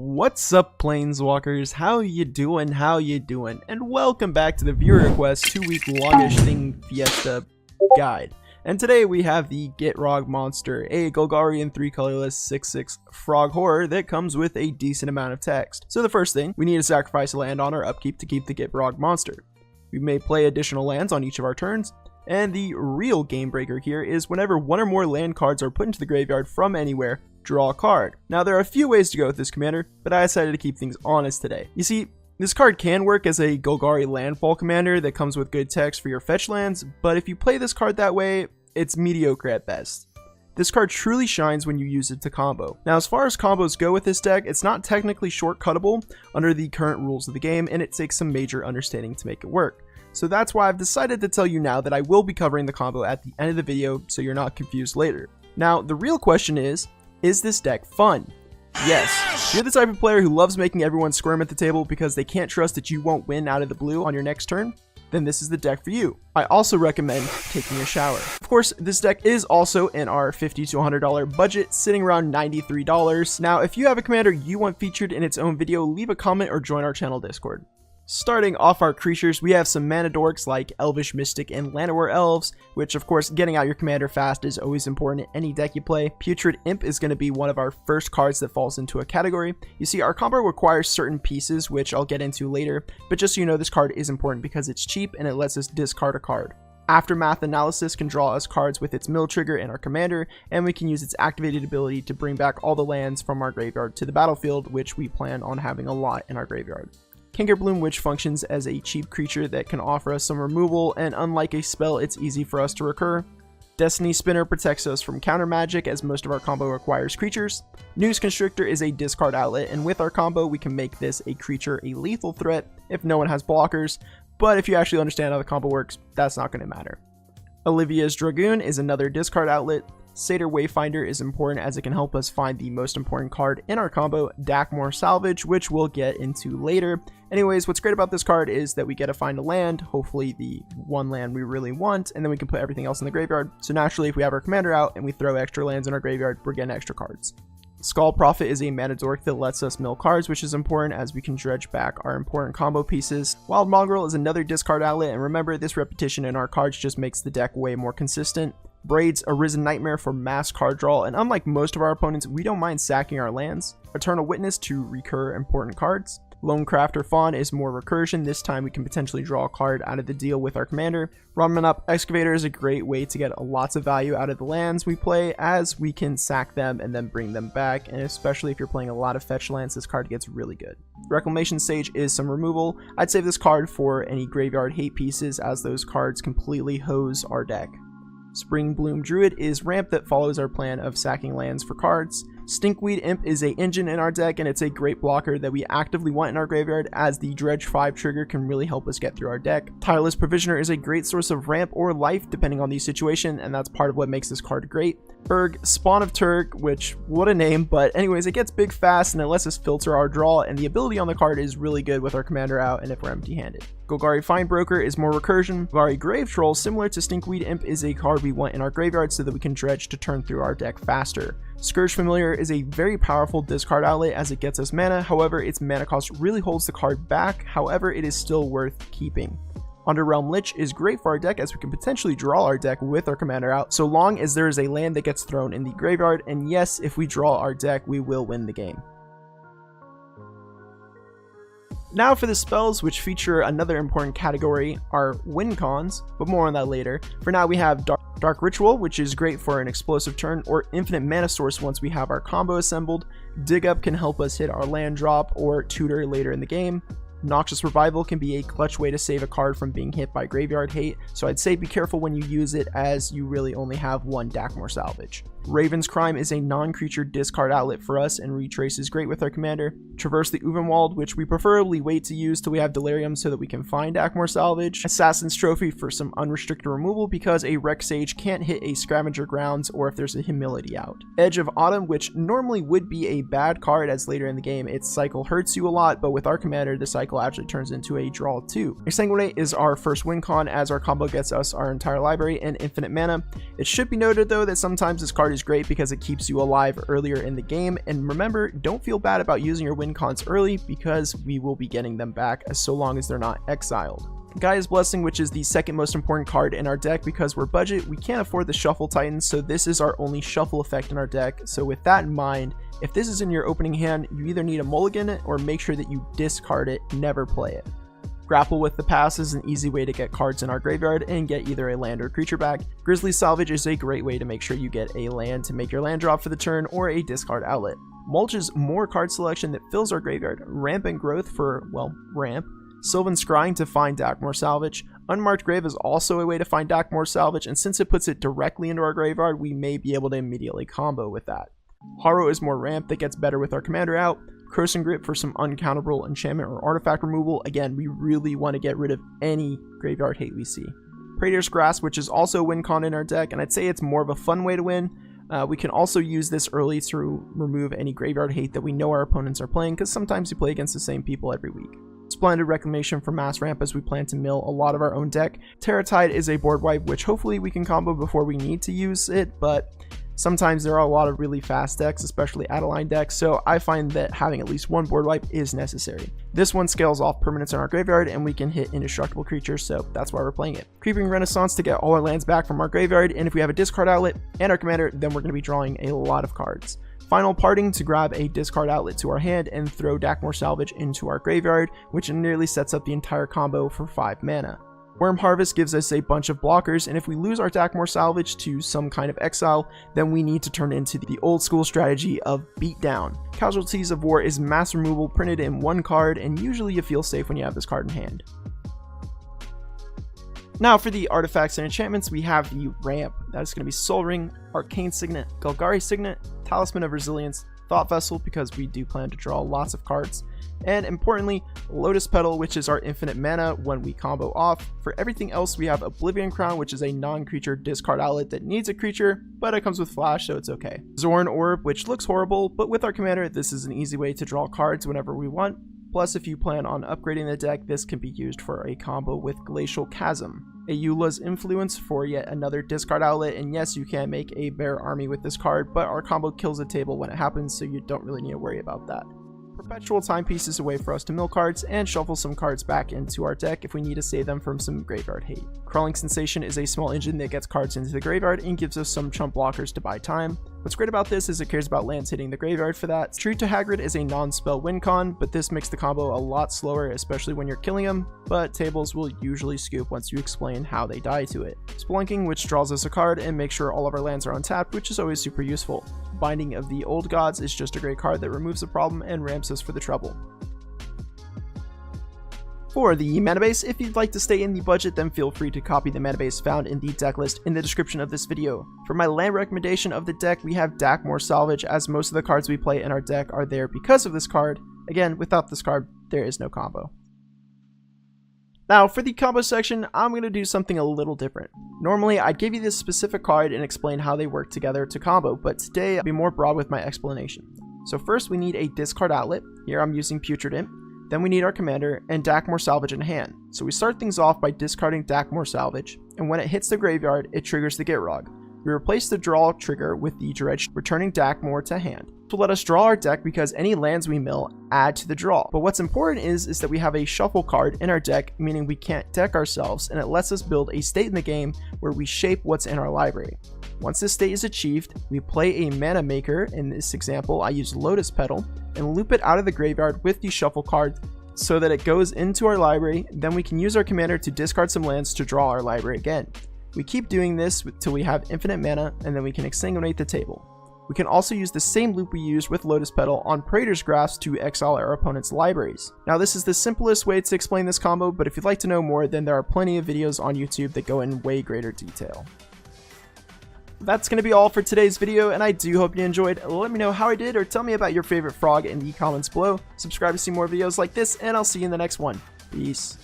What's up, Planeswalkers? How you doing? And welcome back to the viewer request 2-week longish thing fiesta guide. And today we have the Gitrog monster, a Golgarian 3-colorless 6/6 frog horror that comes with a decent amount of text. So the first thing, we need to sacrifice a land on our upkeep to keep the Gitrog monster. We may play additional lands on each of our turns, and the real game breaker here is whenever one or more land cards are put into the graveyard from anywhere, draw a card. Now there are a few ways to go with this commander, but I decided to keep things honest today. You see, this card can work as a Golgari landfall commander that comes with good text for your fetch lands, but if you play this card that way, it's mediocre at best. This card truly shines when you use it to combo. Now as far as combos go with this deck, it's not technically shortcuttable under the current rules of the game, and it takes some major understanding to make it work. So that's why I've decided to tell you now that I will be covering the combo at the end of the video so you're not confused later. Now the real question is this deck fun? Yes. If you're the type of player who loves making everyone squirm at the table because they can't trust that you won't win out of the blue on your next turn, then this is the deck for you. I also recommend taking a shower. Of course, this deck is also in our $50 to $100 budget, sitting around $93. Now, if you have a commander you want featured in its own video, leave a comment or join our channel Discord. Starting off our creatures, we have some mana dorks like Elvish Mystic and Llanowar Elves, which of course getting out your commander fast is always important in any deck you play. Putrid Imp is going to be one of our first cards that falls into a category. You see, our combo requires certain pieces, which I'll get into later, but just so you know, this card is important because it's cheap and it lets us discard a card. Aftermath Analysis can draw us cards with its mill trigger in our commander, and we can use its activated ability to bring back all the lands from our graveyard to the battlefield, which we plan on having a lot in our graveyard. Kinkerbloom Witch functions as a cheap creature that can offer us some removal, and unlike a spell, it's easy for us to recur. Destiny Spinner protects us from counter magic, as most of our combo requires creatures. Noose Constrictor is a discard outlet, and with our combo we can make this a creature a lethal threat if no one has blockers, but if you actually understand how the combo works, that's not going to matter. Olivia's Dragoon is another discard outlet. Satyr Wayfinder is important as it can help us find the most important card in our combo, Dakmor Salvage, which we'll get into later. Anyways, what's great about this card is that we get to find a land, hopefully the one land we really want, and then we can put everything else in the graveyard. So naturally, if we have our commander out and we throw extra lands in our graveyard, we're getting extra cards. Skull Prophet is a mana dork that lets us mill cards, which is important as we can dredge back our important combo pieces. Wild Mongrel is another discard outlet, and remember, this repetition in our cards just makes the deck way more consistent. Braid's Arisen Nightmare for mass card draw, and unlike most of our opponents, we don't mind sacking our lands. Eternal Witness to recur important cards. Lone Crafter Fawn is more recursion. This time we can potentially draw a card out of the deal with our commander. Ramunap Excavator is a great way to get lots of value out of the lands we play, as we can sack them and then bring them back, and especially if you're playing a lot of fetch lands, this card gets really good. Reclamation Sage is some removal. I'd save this card for any graveyard hate pieces, as those cards completely hose our deck. Springbloom Druid is ramp that follows our plan of sacking lands for cards. Stinkweed Imp is a engine in our deck, and it's a great blocker that we actively want in our graveyard, as the Dredge 5 trigger can really help us get through our deck. Tireless Provisioner is a great source of ramp or life depending on the situation, and that's part of what makes this card great. Urg, Spawn of Turk, which, what a name, but anyways, it gets big fast and it lets us filter our draw, and the ability on the card is really good with our commander out and if we're empty-handed. Golgari Findbroker is more recursion. Golgari Grave Troll, similar to Stinkweed Imp, is a card we want in our graveyard so that we can dredge to turn through our deck faster. Scourge Familiar is a very powerful discard outlet as it gets us mana, however its mana cost really holds the card back, however it is still worth keeping. Underrealm Lich is great for our deck as we can potentially draw our deck with our commander out, so long as there is a land that gets thrown in the graveyard, and yes, if we draw our deck, we will win the game. Now for the spells, which feature another important category, are win cons, but more on that later. For now, we have Dark Ritual, which is great for an explosive turn, or Infinite Mana Source once we have our combo assembled. Dig Up can help us hit our land drop or tutor later in the game. Noxious Revival can be a clutch way to save a card from being hit by graveyard hate, so I'd say be careful when you use it, as you really only have one Dakmor Salvage. Raven's Crime is a non-creature discard outlet for us, and Retrace is great with our commander. Traverse the Uvenwald, which we preferably wait to use till we have Delirium so that we can find Dakmor Salvage. Assassin's Trophy for some unrestricted removal because a Rec Sage can't hit a Scavenger Grounds or if there's a Humility out. Edge of Autumn, which normally would be a bad card as later in the game its cycle hurts you a lot, but with our commander the cycle cycle actually turns into a draw 2. Exsanguinate is our first win con, as our combo gets us our entire library and infinite mana. It should be noted though that sometimes this card is great because it keeps you alive earlier in the game, and remember, don't feel bad about using your win cons early because we will be getting them back as so long as they're not exiled. Gaia's Blessing, which is the second most important card in our deck because we're budget, we can't afford the Shuffle Titans, so this is our only shuffle effect in our deck. So with that in mind, if this is in your opening hand, you either need to mulligan it or make sure that you discard it, never play it. Grapple with the Past is an easy way to get cards in our graveyard and get either a land or creature back. Grizzly Salvage is a great way to make sure you get a land to make your land drop for the turn or a discard outlet. Mulch is more card selection that fills our graveyard. Rampant Growth for, well, ramp. Sylvan Scrying to find Dakmor Salvage. Unmarked Grave is also a way to find Dakmor Salvage, and since it puts it directly into our graveyard, we may be able to immediately combo with that. Harrow is more ramp that gets better with our commander out. Croson Grip for some uncounterable enchantment or artifact removal. Again, we really want to get rid of any graveyard hate we see. Praetor's Grasp, which is also a win con in our deck, and I'd say it's more of a fun way to win. We can also use this early to remove any graveyard hate that we know our opponents are playing, because sometimes you play against the same people every week. Splendid Reclamation for mass ramp as we plan to mill a lot of our own deck. Terratide is a board wipe, which hopefully we can combo before we need to use it, but sometimes there are a lot of really fast decks, especially Adeline decks, so I find that having at least one board wipe is necessary. This one scales off permanents in our graveyard, and we can hit indestructible creatures, so that's why we're playing it. Creeping Renaissance to get all our lands back from our graveyard, and if we have a discard outlet and our commander, then we're going to be drawing a lot of cards. Final Parting to grab a discard outlet to our hand and throw Dakmor Salvage into our graveyard, which nearly sets up the entire combo for 5 mana. Worm Harvest gives us a bunch of blockers, and if we lose our Dakmor Salvage to some kind of exile, then we need to turn into the old school strategy of Beatdown. Casualties of War is mass removal printed in 1 card, and usually you feel safe when you have this card in hand. Now for the artifacts and enchantments, we have the ramp. That is going to be Sol Ring, Arcane Signet, Golgari Signet, Talisman of Resilience, Thought Vessel because we do plan to draw lots of cards, and importantly, Lotus Petal, which is our infinite mana when we combo off. For everything else, we have Oblivion Crown, which is a non-creature discard outlet that needs a creature, but it comes with flash, so it's okay. Zorn Orb, which looks horrible, but with our commander, this is an easy way to draw cards whenever we want. Plus, if you plan on upgrading the deck, this can be used for a combo with Glacial Chasm. A Eula's Influence for yet another discard outlet, and yes, you can make a bear army with this card, but our combo kills the table when it happens, so you don't really need to worry about that. Perpetual Timepiece is a way for us to mill cards and shuffle some cards back into our deck if we need to save them from some graveyard hate. Crawling Sensation is a small engine that gets cards into the graveyard and gives us some chump blockers to buy time. What's great about this is it cares about lands hitting the graveyard for that. True to Hagrid is a non-spell win con, but this makes the combo a lot slower, especially when you're killing them, but tables will usually scoop once you explain how they die to it. Spelunking, which draws us a card and makes sure all of our lands are untapped, which is always super useful. Binding of the Old Gods is just a great card that removes the problem and ramps us for the trouble. For the mana base, if you'd like to stay in the budget, then feel free to copy the mana base found in the deck list in the description of this video. For my land recommendation of the deck, we have Dakmor Salvage, as most of the cards we play in our deck are there because of this card. Again, without this card, there is no combo. Now, for the combo section, I'm going to do something a little different. Normally, I'd give you this specific card and explain how they work together to combo, but today I'll be more broad with my explanation. So first, we need a discard outlet. Here I'm using Putrid Imp. Then we need our commander and Dakmor Salvage in hand. So we start things off by discarding Dakmor Salvage, and when it hits the graveyard, it triggers the Gitrog. We replace the draw trigger with the Dredge, returning Dakmor to hand. This will let us draw our deck because any lands we mill add to the draw. But what's important is that we have a shuffle card in our deck, meaning we can't deck ourselves, and it lets us build a state in the game where we shape what's in our library. Once this state is achieved, we play a mana maker. In this example, I use Lotus Petal, and loop it out of the graveyard with the shuffle card so that it goes into our library. Then we can use our commander to discard some lands to draw our library again. We keep doing this till we have infinite mana, and then we can exsanguinate the table. We can also use the same loop we used with Lotus Petal on Praetor's Grasp to exile our opponent's libraries. Now, this is the simplest way to explain this combo, but if you'd like to know more, then there are plenty of videos on YouTube that go in way greater detail. That's going to be all for today's video, and I do hope you enjoyed. Let me know how I did, or tell me about your favorite frog in the comments below. Subscribe to see more videos like this, and I'll see you in the next one. Peace.